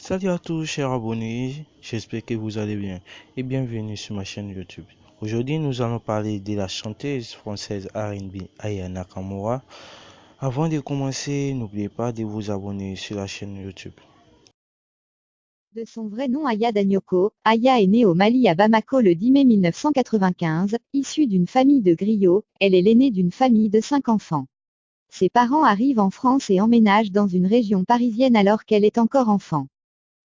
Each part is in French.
Salut à tous chers abonnés, j'espère que vous allez bien et bienvenue sur ma chaîne YouTube. Aujourd'hui nous allons parler de la chanteuse française R&B Aya Nakamura. Avant de commencer, n'oubliez pas de vous abonner sur la chaîne YouTube. De son vrai nom Aya Danyoko, Aya est née au Mali à Bamako le 10 mai 1995, issue d'une famille de griots, elle est l'aînée d'une famille de 5 enfants. Ses parents arrivent en France et emménagent dans une région parisienne alors qu'elle est encore enfant.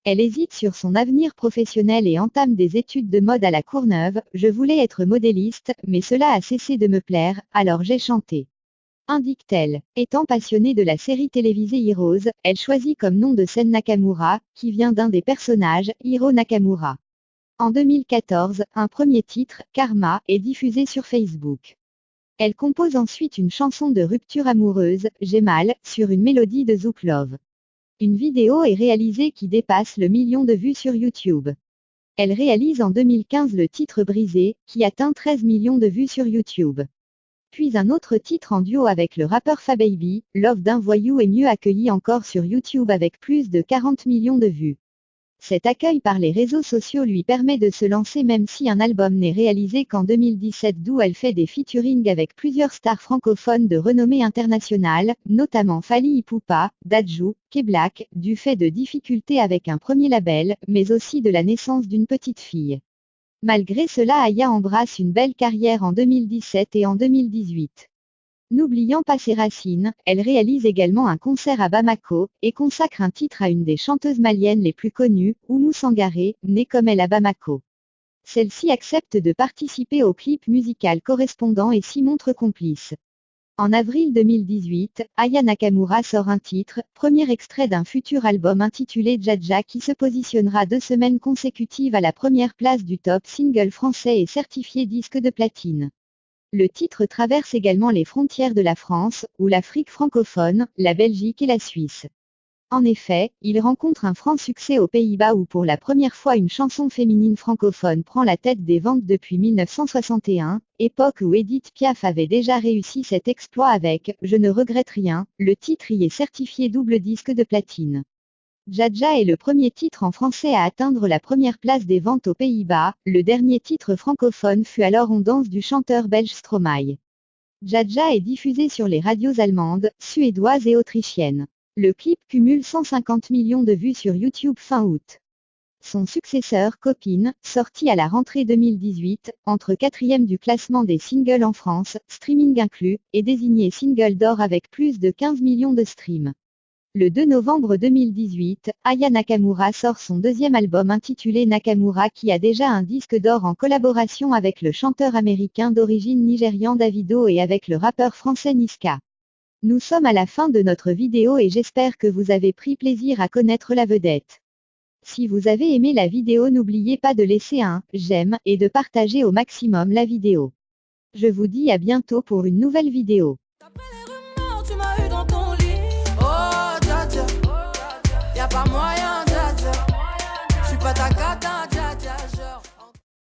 Elle hésite sur son avenir professionnel et entame des études de mode à La Courneuve. Je voulais être modéliste, mais cela a cessé de me plaire, alors j'ai chanté. Indique-t-elle. Étant passionnée de la série télévisée Heroes, elle choisit comme nom de scène Nakamura, qui vient d'un des personnages, Hiro Nakamura. En 2014, un premier titre, Karma, est diffusé sur Facebook. Elle compose ensuite une chanson de rupture amoureuse, J'ai mal, sur une mélodie de Zouk Love. Une vidéo est réalisée qui dépasse le million de vues sur YouTube. Elle réalise en 2015 le titre Brisé, qui atteint 13 millions de vues sur YouTube. Puis un autre titre en duo avec le rappeur Fababy, Love d'un voyou est mieux accueilli encore sur YouTube avec plus de 40 millions de vues. Cet accueil par les réseaux sociaux lui permet de se lancer même si un album n'est réalisé qu'en 2017 d'où elle fait des featuring avec plusieurs stars francophones de renommée internationale, notamment Fally Ipupa, Dadju, K-Black, du fait de difficultés avec un premier label, mais aussi de la naissance d'une petite fille. Malgré cela Aya embrasse une belle carrière en 2017 et en 2018. N'oubliant pas ses racines, elle réalise également un concert à Bamako, et consacre un titre à une des chanteuses maliennes les plus connues, Oumou Sangaré, née comme elle à Bamako. Celle-ci accepte de participer au clip musical correspondant et s'y montre complice. En avril 2018, Aya Nakamura sort un titre, premier extrait d'un futur album intitulé Dja qui se positionnera 2 semaines consécutives à la première place du top single français et certifié disque de platine. Le titre traverse également les frontières de la France, ou l'Afrique francophone, la Belgique et la Suisse. En effet, il rencontre un franc succès aux Pays-Bas où pour la première fois une chanson féminine francophone prend la tête des ventes depuis 1961, époque où Édith Piaf avait déjà réussi cet exploit avec « Je ne regrette rien », le titre y est certifié double disque de platine. Dja est le premier titre en français à atteindre la première place des ventes aux Pays-Bas, le dernier titre francophone fut alors On danse du chanteur belge Stromae. Dja est diffusé sur les radios allemandes, suédoises et autrichiennes. Le clip cumule 150 millions de vues sur YouTube fin août. Son successeur Copine, sorti à la rentrée 2018, entre 4e du classement des singles en France, streaming inclus, est désigné single d'or avec plus de 15 millions de streams. Le 2 novembre 2018, Aya Nakamura sort son deuxième album intitulé Nakamura qui a déjà un disque d'or en collaboration avec le chanteur américain d'origine nigérian Davido et avec le rappeur français Niska. Nous sommes à la fin de notre vidéo et j'espère que vous avez pris plaisir à connaître la vedette. Si vous avez aimé la vidéo n'oubliez pas de laisser un j'aime et de partager au maximum la vidéo. Je vous dis à bientôt pour une nouvelle vidéo. D'après les rumeurs, tu m'as eu